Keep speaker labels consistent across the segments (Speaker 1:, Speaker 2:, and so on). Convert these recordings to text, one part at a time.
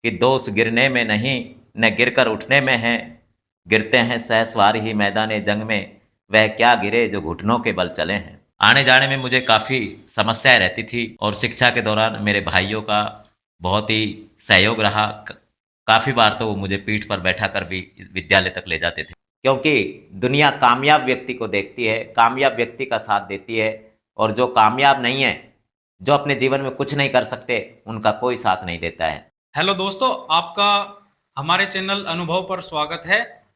Speaker 1: कि दोष गिरने में नहीं, न गिरकर उठने में है। गिरते हैं सहसवार ही मैदान जंग में, वह क्या गिरे जो घुटनों के बल चले हैं। आने-जाने में मुझे काफ़ी समस्याएँ रहती थी और शिक्षा के दौरान मेरे भाइयों का बहुत ही सहयोग रहा। काफ़ी बार तो वो मुझे पीठ पर बैठाकर भी इस विद्यालय तक ले जाते थे। क्योंकि दुनिया कामयाब व्यक्ति को देखती है, कामयाब व्यक्ति का साथ देती है और जो कामयाब नहीं है, जो अपने जीवन में कुछ नहीं कर सकते, उनका कोई साथ नहीं देता है।
Speaker 2: हेलो दोस्तों, आपका हमारे चैनल अनुभव पर स्वागत है।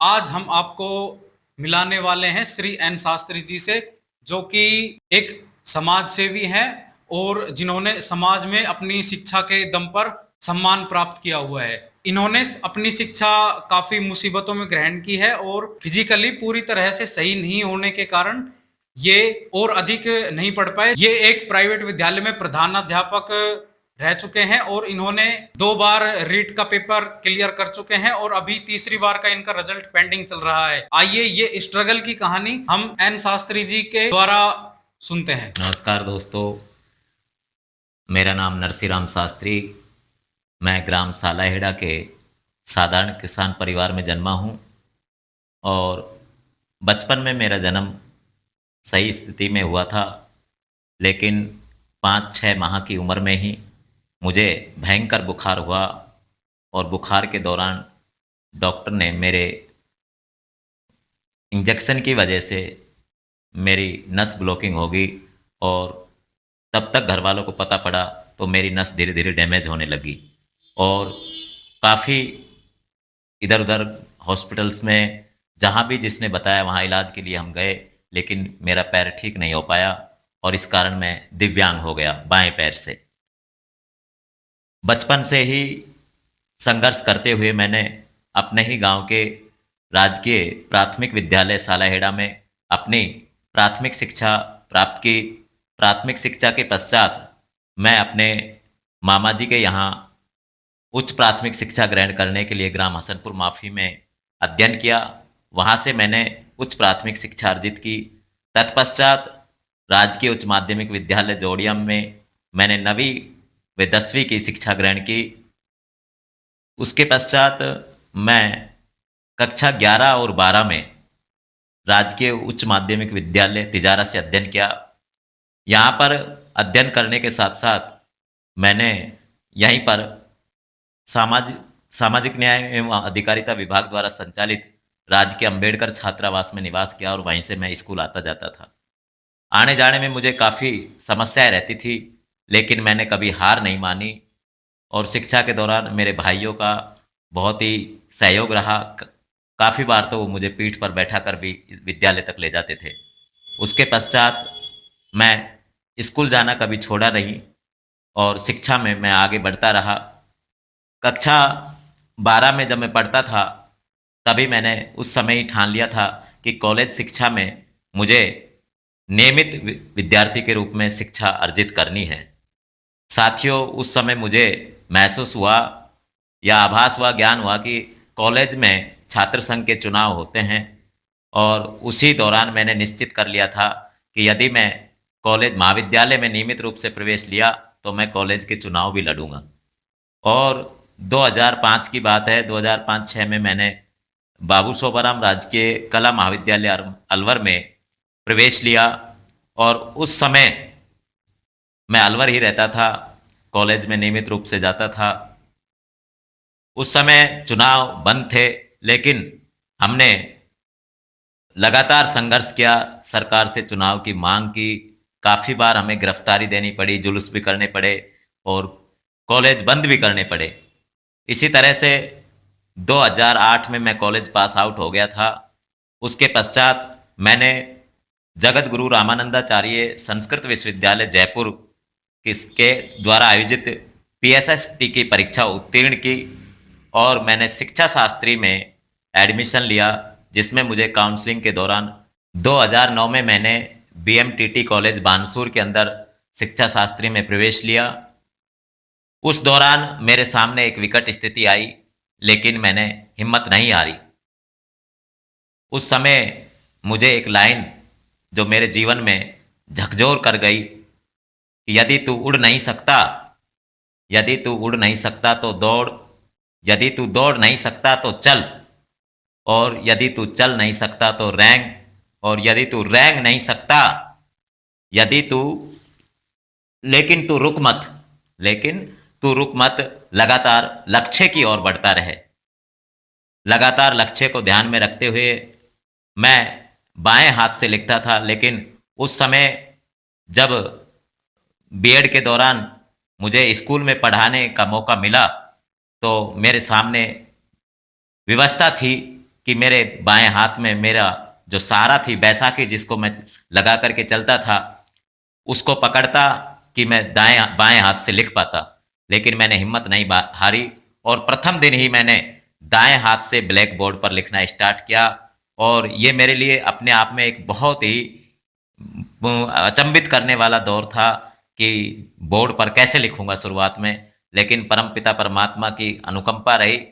Speaker 2: आज हम आपको मिलाने वाले हैं श्री एन शास्त्री जी से, जो कि एक समाज सेवी हैं और जिन्होंने समाज में अपनी शिक्षा के दम पर सम्मान प्राप्त किया हुआ है। इन्होंने अपनी शिक्षा काफी मुसीबतों में ग्रहण की है और फिजिकली पूरी तरह से सही नहीं होने के कारण ये और अधिक नहीं पढ़ पाए। ये एक प्राइवेट विद्यालय में प्रधानाध्यापक रह चुके हैं और इन्होंने 2 बार रीट का पेपर क्लियर कर चुके हैं और अभी तीसरी बार का इनका रिजल्ट पेंडिंग चल रहा है। आइए ये स्ट्रगल की कहानी हम एन शास्त्री जी के द्वारा सुनते हैं।
Speaker 1: नमस्कार दोस्तों, मेरा नाम नरसिंह शास्त्री। मैं ग्राम सालाहेड़ा के साधारण किसान परिवार में जन्मा हूँ और बचपन में मेरा जन्म सही स्थिति में हुआ था, लेकिन 5-6 माह की उम्र में ही मुझे भयंकर बुखार हुआ और बुखार के दौरान डॉक्टर ने मेरे इंजेक्शन की वजह से मेरी नस ब्लॉकिंग हो गई और तब तक घर वालों को पता पड़ा तो मेरी नस धीरे-धीरे डैमेज होने लगी और काफ़ी इधर-उधर हॉस्पिटल्स में जहाँ भी जिसने बताया वहाँ इलाज के लिए हम गए, लेकिन मेरा पैर ठीक नहीं हो पाया और इस कारण मैं दिव्यांग हो गया बाएँ पैर से। बचपन से ही संघर्ष करते हुए मैंने अपने ही गाँव के राजकीय प्राथमिक विद्यालय सालाहेड़ा में अपनी प्राथमिक शिक्षा प्राप्त की। प्राथमिक शिक्षा के पश्चात मैं अपने मामा जी के यहाँ उच्च प्राथमिक शिक्षा ग्रहण करने के लिए ग्राम हसनपुर माफी में अध्ययन किया। वहाँ से मैंने उच्च प्राथमिक शिक्षा अर्जित की। तत्पश्चात राजकीय उच्च माध्यमिक विद्यालय जोड़ियम में मैंने 9वीं व 10वीं की शिक्षा ग्रहण की। उसके पश्चात मैं कक्षा 11 और 12 में राजकीय उच्च माध्यमिक विद्यालय तिजारा से अध्ययन किया। यहाँ पर अध्ययन करने के साथ-साथ मैंने यहीं पर सामाजिक सामाजिक न्याय एवं अधिकारिता विभाग द्वारा संचालित राजकीय अम्बेडकर छात्रावास में निवास किया और वहीं से मैं स्कूल आता-जाता था। आने-जाने में मुझे काफ़ी समस्याएँ रहती थी, लेकिन मैंने कभी हार नहीं मानी और शिक्षा के दौरान मेरे भाइयों का बहुत ही सहयोग रहा। काफ़ी बार तो वो मुझे पीठ पर बैठाकर भी इस विद्यालय तक ले जाते थे। उसके पश्चात मैं स्कूल जाना कभी छोड़ा नहीं और शिक्षा में मैं आगे बढ़ता रहा। कक्षा 12 में जब मैं पढ़ता था, तभी मैंने उस समय ही ठान लिया था कि कॉलेज शिक्षा में मुझे नियमित विद्यार्थी के रूप में शिक्षा अर्जित करनी है। साथियों, उस समय मुझे महसूस हुआ या आभास हुआ, ज्ञान हुआ कि कॉलेज में छात्र संघ के चुनाव होते हैं और उसी दौरान मैंने निश्चित कर लिया था कि यदि मैं कॉलेज महाविद्यालय में नियमित रूप से प्रवेश लिया, तो मैं कॉलेज के चुनाव भी लड़ूँगा। और 2005 की बात है, 2005-06 में मैंने बाबू सोपाराम राजकीय कला महाविद्यालय अलवर में प्रवेश लिया और उस समय मैं अलवर ही रहता था, कॉलेज में नियमित रूप से जाता था। उस समय चुनाव बंद थे, लेकिन हमने लगातार संघर्ष किया, सरकार से चुनाव की माँग की, काफ़ी बार हमें गिरफ्तारी देनी पड़ी, जुलूस भी करने पड़े और कॉलेज बंद भी करने पड़े। इसी तरह से 2008 में मैं कॉलेज पास आउट हो गया था। उसके पश्चात मैंने जगत गुरु रामानंदाचार्य संस्कृत विश्वविद्यालय जयपुर किसके द्वारा आयोजित पीएसएसटी की परीक्षा उत्तीर्ण की और मैंने शिक्षा शास्त्री में एडमिशन लिया, जिसमें मुझे काउंसलिंग के दौरान 2009 में मैंने बीएमटीटी कॉलेज बानसूर के अंदर शिक्षा शास्त्री में प्रवेश लिया। उस दौरान मेरे सामने एक विकट स्थिति आई, लेकिन मैंने हिम्मत नहीं हारी। उस समय मुझे एक लाइन जो मेरे जीवन में झकझोर कर गई कि यदि तू उड़ नहीं सकता, यदि तू उड़ नहीं सकता तो दौड़, यदि तू दौड़ नहीं सकता तो चल, और यदि तू चल नहीं सकता तो रेंग, और यदि तू रेंग नहीं सकता, यदि तू लेकिन तू रुक मत, लेकिन तू रुक मत, लगातार लक्ष्य की ओर बढ़ता रहे। लगातार लक्ष्य को ध्यान में रखते हुए मैं बाएं हाथ से लिखता था, लेकिन उस समय जब बीएड के दौरान मुझे स्कूल में पढ़ाने का मौका मिला, तो मेरे सामने व्यवस्था थी कि मेरे बाएं हाथ में मेरा जो सहारा थी, बैसाखी जिसको मैं लगा करके चलता था, उसको पकड़ता कि मैं दाएं बाएं हाथ से लिख पाता। लेकिन मैंने हिम्मत नहीं हारी, और प्रथम दिन ही मैंने दाएं हाथ से ब्लैक बोर्ड पर लिखना स्टार्ट किया। और ये मेरे लिए अपने आप में एक बहुत ही अचंभित करने वाला दौर था कि बोर्ड पर कैसे लिखूंगा शुरुआत में। लेकिन परमपिता परमात्मा की अनुकंपा रही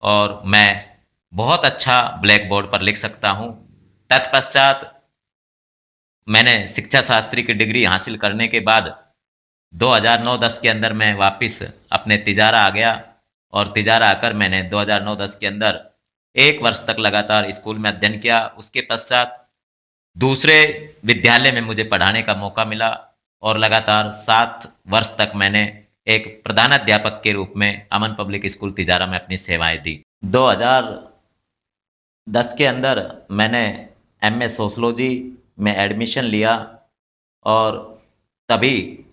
Speaker 1: और मैं बहुत अच्छा ब्लैक बोर्ड पर लिख सकता हूँ। तत्पश्चात मैंने शिक्षा शास्त्री की डिग्री हासिल करने के बाद 2009-10 के अंदर मैं वापस अपने तिजारा आ गया, और तिजारा आकर मैंने 2009-10 के अंदर 1 वर्ष तक लगातार स्कूल में अध्ययन किया। उसके पश्चात दूसरे विद्यालय में मुझे पढ़ाने का मौका मिला, और लगातार 7 वर्ष तक मैंने एक प्रधानाध्यापक के रूप में अमन पब्लिक स्कूल तिजारा में अपनी सेवाएं दी। 2010 के अंदर मैंने एमए सोशलॉजी में एडमिशन लिया, और तभी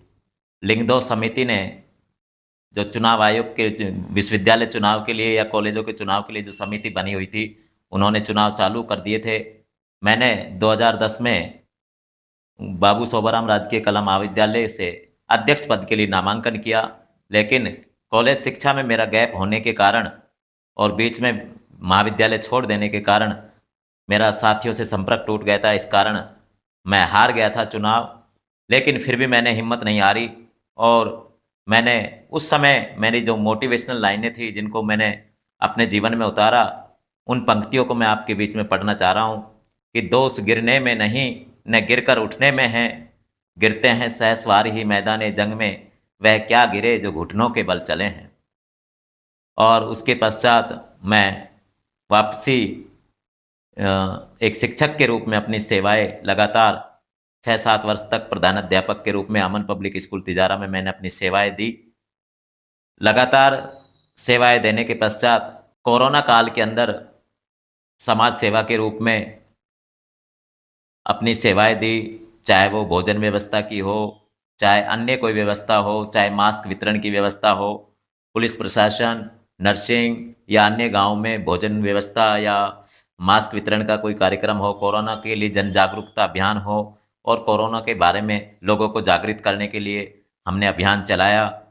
Speaker 1: लिंगदो समिति ने जो चुनाव आयोग के विश्वविद्यालय चुनाव के लिए या कॉलेजों के चुनाव के लिए जो समिति बनी हुई थी, उन्होंने चुनाव चालू कर दिए थे। मैंने 2010 में बाबू सोबाराम राजकीय कला महाविद्यालय से अध्यक्ष पद के लिए नामांकन किया, लेकिन कॉलेज शिक्षा में मेरा गैप होने के कारण और बीच में महाविद्यालय छोड़ देने के कारण मेरा साथियों से संपर्क टूट गया था। इस कारण मैं हार गया था चुनाव, लेकिन फिर भी मैंने हिम्मत नहीं हारी, और मैंने उस समय मेरी जो मोटिवेशनल लाइनें थी जिनको मैंने अपने जीवन में उतारा, उन पंक्तियों को मैं आपके बीच में पढ़ना चाह रहा हूँ कि दोष गिरने में नहीं, न गिरकर उठने में है, गिरते हैं सहसवार ही मैदान जंग में, वह क्या गिरे जो घुटनों के बल चले हैं। और उसके पश्चात मैं वापसी एक शिक्षक के रूप में अपनी सेवाएं लगातार 6-7 वर्ष तक प्रधानाध्यापक के रूप में अमन पब्लिक स्कूल तिजारा में मैंने अपनी सेवाएं दी। लगातार सेवाएं देने के पश्चात कोरोना काल के अंदर समाज सेवा के रूप में अपनी सेवाएं दी, चाहे वो भोजन व्यवस्था की हो, चाहे अन्य कोई व्यवस्था हो, चाहे मास्क वितरण की व्यवस्था हो, पुलिस प्रशासन, नर्सिंग या अन्य गांव में भोजन व्यवस्था या मास्क वितरण का कोई कार्यक्रम हो, कोरोना के लिए जन जागरूकता अभियान हो, और कोरोना के बारे में लोगों को जागृत करने के लिए हमने अभियान चलाया।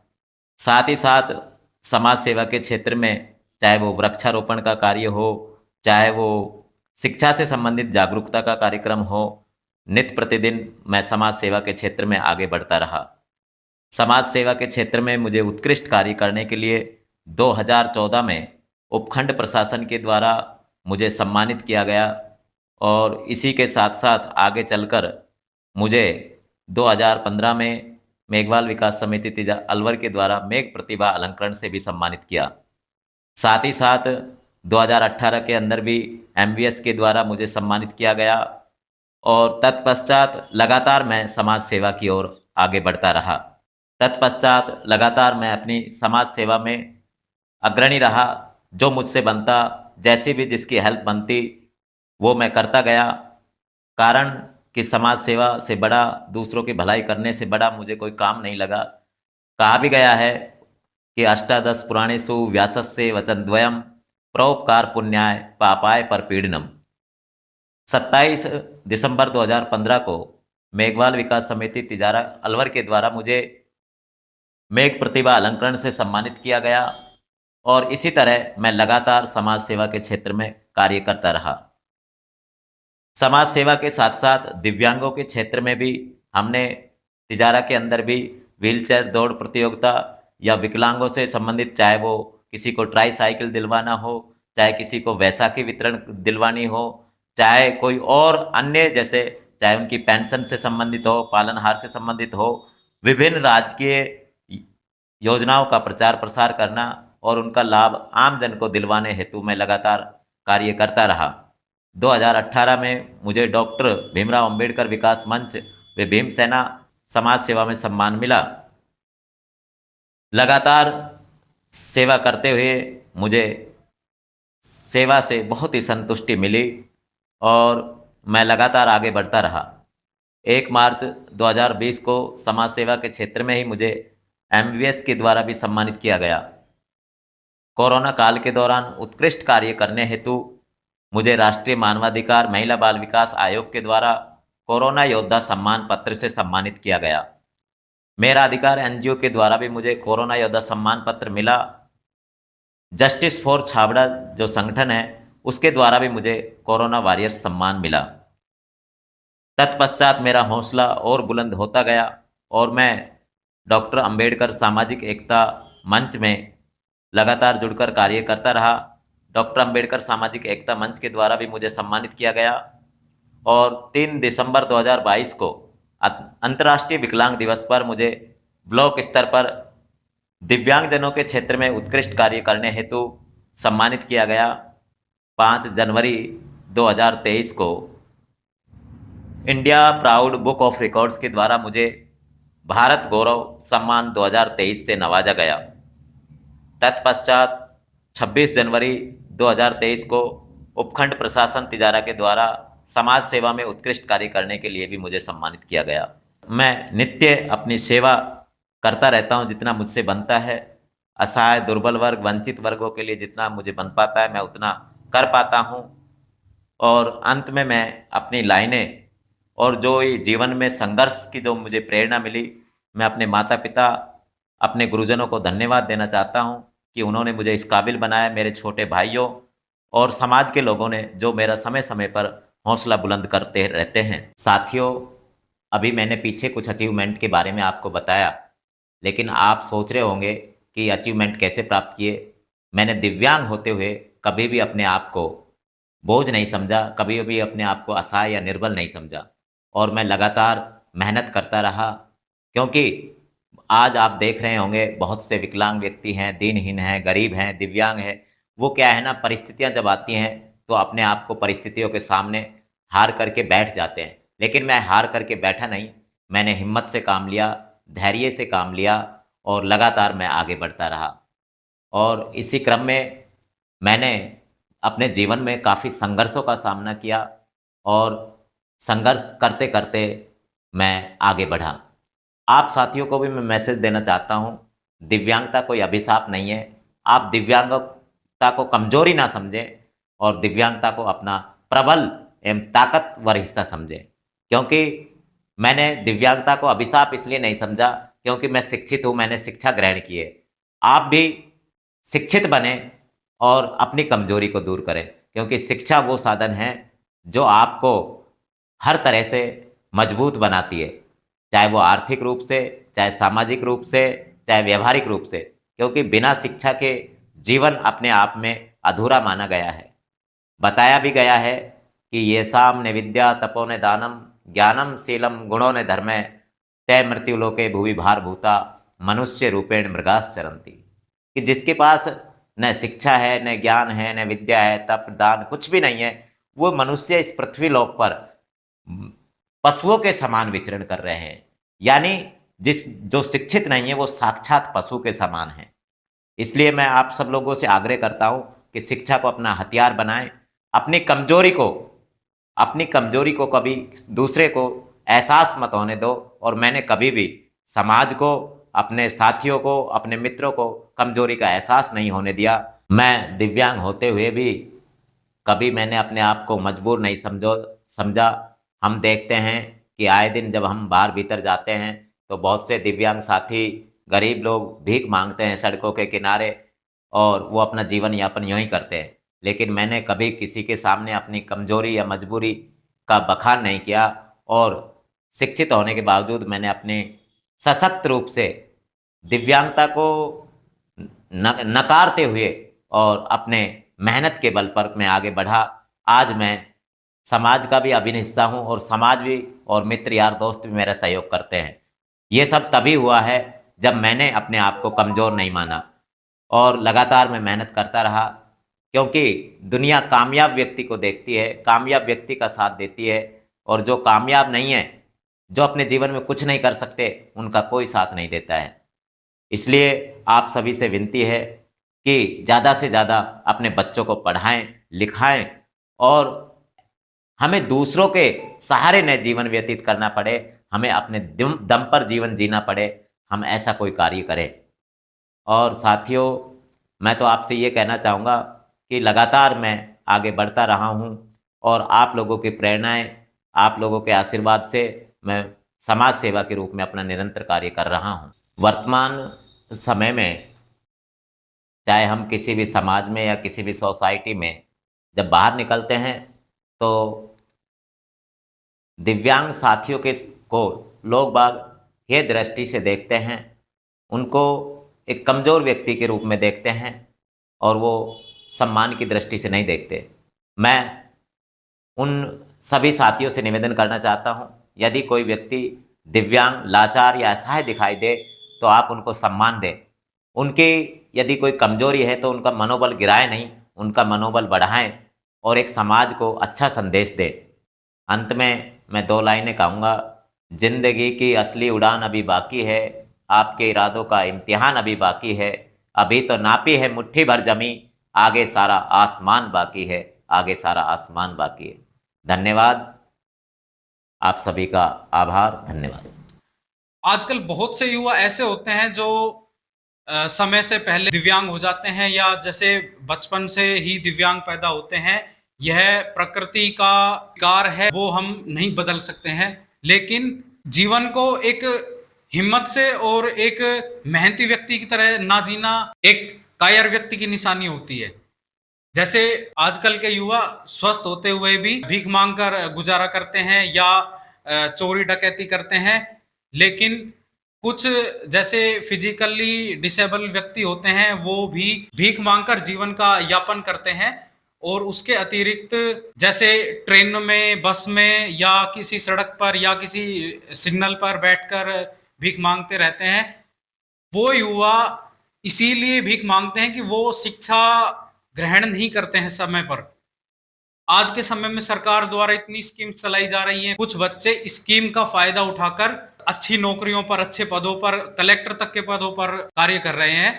Speaker 1: साथ ही साथ समाज सेवा के क्षेत्र में, चाहे वो वृक्षारोपण का कार्य हो, चाहे वो शिक्षा से संबंधित जागरूकता का कार्यक्रम हो, नित्य प्रतिदिन मैं समाज सेवा के क्षेत्र में आगे बढ़ता रहा। समाज सेवा के क्षेत्र में मुझे उत्कृष्ट कार्य करने के लिए 2014 में उपखंड प्रशासन के द्वारा मुझे सम्मानित किया गया, और इसी के साथ साथ आगे चलकर मुझे 2015 में मेघवाल विकास समिति अलवर के द्वारा मेघ प्रतिभा अलंकरण से भी सम्मानित किया। साथ ही साथ 2018 के अंदर भी एमवीएस के द्वारा मुझे सम्मानित किया गया, और तत्पश्चात लगातार मैं समाज सेवा की ओर आगे बढ़ता रहा। तत्पश्चात लगातार मैं अपनी समाज सेवा में अग्रणी रहा। जो मुझसे बनता, जैसी भी जिसकी हेल्प बनती, वो मैं करता गया। कारण कि समाज सेवा से बड़ा, दूसरों की भलाई करने से बड़ा मुझे कोई काम नहीं लगा। कहा भी गया है कि अष्टादश पुराणेषु व्यासस्य वचनद्वयम् परोपकार पुण्याय पापाय परपीडनम्। 27 दिसंबर 2015 को मेघवाल विकास समिति तिजारा अलवर के द्वारा मुझे मेघ प्रतिभा अलंकरण से सम्मानित किया गया, और इसी तरह मैं लगातार समाज सेवा के क्षेत्र में कार्य करता रहा। समाज सेवा के साथ साथ दिव्यांगों के क्षेत्र में भी हमने तिजारा के अंदर भी व्हीलचेयर दौड़ प्रतियोगिता या विकलांगों से संबंधित, चाहे वो किसी को ट्राई साइकिल दिलवाना हो, चाहे किसी को वैसाखी वितरण दिलवानी हो, चाहे कोई और अन्य, जैसे चाहे उनकी पेंशन से संबंधित हो, पालनहार से संबंधित हो, विभिन्न राजकीय योजनाओं का प्रचार प्रसार करना और उनका लाभ आम जन को दिलवाने हेतु मैं लगातार कार्य करता रहा। 2018 में मुझे डॉक्टर भीमराव अंबेडकर विकास मंच व भीमसेना समाज सेवा में सम्मान मिला। लगातार सेवा करते हुए मुझे सेवा से बहुत ही संतुष्टि मिली और मैं लगातार आगे बढ़ता रहा। 1 मार्च 2020 को समाज सेवा के क्षेत्र में ही मुझे एमबीबीएस के द्वारा भी सम्मानित किया गया। कोरोना काल के दौरान उत्कृष्ट कार्य करने हेतु मुझे राष्ट्रीय मानवाधिकार महिला बाल विकास आयोग के द्वारा कोरोना योद्धा सम्मान पत्र से सम्मानित किया गया। मेरा अधिकार एनजीओ के द्वारा भी मुझे कोरोना योद्धा सम्मान पत्र मिला। जस्टिस फॉर छाबड़ा जो संगठन है उसके द्वारा भी मुझे कोरोना वॉरियर्स सम्मान मिला। तत्पश्चात मेरा हौसला और बुलंद होता गया और मैं डॉक्टर अंबेडकर सामाजिक एकता मंच में लगातार जुड़कर कार्य करता रहा। डॉक्टर अंबेडकर सामाजिक एकता मंच के द्वारा भी मुझे सम्मानित किया गया और 3 दिसंबर 2022 को अंतर्राष्ट्रीय विकलांग दिवस पर मुझे ब्लॉक स्तर पर दिव्यांगजनों के क्षेत्र में उत्कृष्ट कार्य करने हेतु सम्मानित किया गया। 5 जनवरी 2023 को India proud book of records के द्वारा मुझे भारत गौरव सम्मान 2023 से नवाजा गया। तत्पश्चात 26 जनवरी 2023 को उपखंड प्रशासन तिजारा के द्वारा समाज सेवा में उत्कृष्ट कार्य करने के लिए भी मुझे सम्मानित किया गया। मैं नित्य अपनी सेवा करता रहता हूं, जितना मुझसे बनता है। असहाय, दुर्बल वर्ग, वंचित वर्गों के लिए जितना मुझे बन पाता है मैं उतना कर पाता हूं। और अंत में मैं अपनी लाइनें और जो ये जीवन में संघर्ष की जो मुझे प्रेरणा मिली, मैं अपने माता पिता, अपने गुरुजनों को धन्यवाद देना चाहता हूं कि उन्होंने मुझे इस काबिल बनाया, मेरे छोटे भाइयों और समाज के लोगों ने जो मेरा समय समय पर हौसला बुलंद करते रहते हैं। साथियों, अभी मैंने पीछे कुछ अचीवमेंट के बारे में आपको बताया, लेकिन आप सोच रहे होंगे कि अचीवमेंट कैसे प्राप्त किए। मैंने दिव्यांग होते हुए कभी भी अपने आप को बोझ नहीं समझा, कभी भी अपने आप को असहाय या निर्बल नहीं समझा और मैं लगातार मेहनत करता रहा। क्योंकि आज आप देख रहे होंगे बहुत से विकलांग व्यक्ति हैं, दीनहीन हैं, गरीब हैं, दिव्यांग हैं। वो क्या है ना, परिस्थितियां जब आती हैं तो अपने आप को परिस्थितियों के सामने हार करके बैठ जाते हैं, लेकिन मैं हार करके बैठा नहीं। मैंने हिम्मत से काम लिया, धैर्य से काम लिया और लगातार मैं आगे बढ़ता रहा। और इसी क्रम में मैंने अपने जीवन में काफ़ी संघर्षों का सामना किया और संघर्ष करते करते मैं आगे बढ़ा। आप साथियों को भी मैं मैसेज देना चाहता हूँ, दिव्यांगता कोई अभिशाप नहीं है। आप दिव्यांगता को कमजोरी ना समझें और दिव्यांगता को अपना प्रबल एवं ताकतवर हिस्सा समझें। क्योंकि मैंने दिव्यांगता को अभिशाप इसलिए नहीं समझा क्योंकि मैं शिक्षित हूँ, मैंने शिक्षा ग्रहण की है। आप भी शिक्षित बने और अपनी कमजोरी को दूर करें, क्योंकि शिक्षा वो साधन है जो आपको हर तरह से मजबूत बनाती है, चाहे वो आर्थिक रूप से, चाहे सामाजिक रूप से, चाहे व्यवहारिक रूप से। क्योंकि बिना शिक्षा के जीवन अपने आप में अधूरा माना गया है। बताया भी गया है कि ये सामने विद्या तपो ने दानम ज्ञानम शीलम गुणों ने धर्मे तय मृत्यु लोके भुवि भार भूता मनुष्य रूपेण मृगास चरंती। कि जिसके पास न शिक्षा है, न ज्ञान है, न विद्या है, तप दान कुछ भी नहीं है, वो मनुष्य इस पृथ्वी लोक पर पशुओं के समान विचरण कर रहे हैं। यानी जो शिक्षित नहीं है वो साक्षात पशु के समान है। इसलिए मैं आप सब लोगों से आग्रह करता हूं कि शिक्षा को अपना हथियार बनाएं। अपनी कमजोरी को कभी दूसरे को एहसास मत होने दो। और मैंने कभी भी समाज को, अपने साथियों को, अपने मित्रों को कमजोरी का एहसास नहीं होने दिया। मैं दिव्यांग होते हुए भी कभी मैंने अपने आप को मजबूर नहीं समझा। हम देखते हैं कि आए दिन जब हम बाहर भीतर जाते हैं तो बहुत से दिव्यांग साथी, गरीब लोग भीख मांगते हैं सड़कों के किनारे और वो अपना जीवन यापन यूं ही करते हैं। लेकिन मैंने कभी किसी के सामने अपनी कमजोरी या मजबूरी का बखान नहीं किया और शिक्षित होने के बावजूद मैंने अपने सशक्त रूप से दिव्यांगता को नकारते हुए और अपने मेहनत के बल पर मैं आगे बढ़ा। आज मैं समाज का भी अभिन्न हिस्सा हूँ और समाज भी और मित्र यार दोस्त भी मेरा सहयोग करते हैं। ये सब तभी हुआ है जब मैंने अपने आप को कमज़ोर नहीं माना और लगातार मैं मेहनत करता रहा, क्योंकि दुनिया कामयाब व्यक्ति को देखती है, कामयाब व्यक्ति का साथ देती है, और जो कामयाब नहीं है, जो अपने जीवन में कुछ नहीं कर सकते, उनका कोई साथ नहीं देता है। इसलिए आप सभी से विनती है कि ज़्यादा से ज़्यादा अपने बच्चों को पढ़ाएँ, लिखाएँ, और हमें दूसरों के सहारे न जीवन व्यतीत करना पड़े, हमें अपने दम दम पर जीवन जीना पड़े, हम ऐसा कोई कार्य करें। और साथियों, मैं तो आपसे ये कहना चाहूँगा कि लगातार मैं आगे बढ़ता रहा हूँ, और आप लोगों की प्रेरणाएँ, आप लोगों के आशीर्वाद से मैं समाज सेवा के रूप में अपना निरंतर कार्य कर रहा हूँ। वर्तमान समय में चाहे हम किसी भी समाज में या किसी भी सोसाइटी में जब बाहर निकलते हैं, तो दिव्यांग साथियों को लोग बाग ये दृष्टि से देखते हैं, उनको एक कमज़ोर व्यक्ति के रूप में देखते हैं, और वो सम्मान की दृष्टि से नहीं देखते। मैं उन सभी साथियों से निवेदन करना चाहता हूँ, यदि कोई व्यक्ति दिव्यांग, लाचार या असहाय दिखाई दे, तो आप उनको सम्मान दें। उनकी यदि कोई कमज़ोरी है, तो उनका मनोबल गिराएँ नहीं, उनका मनोबल बढ़ाएँ, और एक समाज को अच्छा संदेश दें। अंत में मैं 2 लाइनें कहूँगा, ज़िंदगी की असली उड़ान अभी बाकी है, आपके इरादों का इम्तिहान अभी बाकी है, अभी तो नापी है मुट्ठी भर ज़मीं, आगे सारा आसमान बाकी है, आगे सारा आसमान बाकी है। धन्यवाद। आप सभी का आभार, धन्यवाद।
Speaker 2: आजकल बहुत से युवा ऐसे होते हैं जो समय से पहले दिव्यांग हो जाते हैं, या जैसे बचपन से ही दिव्यांग पैदा होते हैं। यह प्रकृति का विकार है, वो हम नहीं बदल सकते हैं, लेकिन जीवन को एक हिम्मत से और एक मेहनती व्यक्ति की तरह ना जीना एक कायर व्यक्ति की निशानी होती है। जैसे आजकल के युवा स्वस्थ होते हुए भी भीख मांगकर गुजारा करते हैं, या चोरी डकैती करते हैं, लेकिन कुछ जैसे फिजिकली डिसेबल व्यक्ति होते हैं, वो भी भीख मांगकर जीवन का यापन करते हैं। और उसके अतिरिक्त जैसे ट्रेन में, बस में, या किसी सड़क पर या किसी सिग्नल पर बैठकर भीख मांगते रहते हैं। वो युवा इसीलिए भीख मांगते हैं कि वो शिक्षा ग्रहण नहीं करते हैं समय पर। आज के समय में सरकार द्वारा इतनी स्कीम चलाई जा रही हैं, कुछ बच्चे स्कीम का फायदा उठाकर अच्छी नौकरियों पर, अच्छे पदों पर, कलेक्टर तक के पदों पर कार्य कर रहे हैं।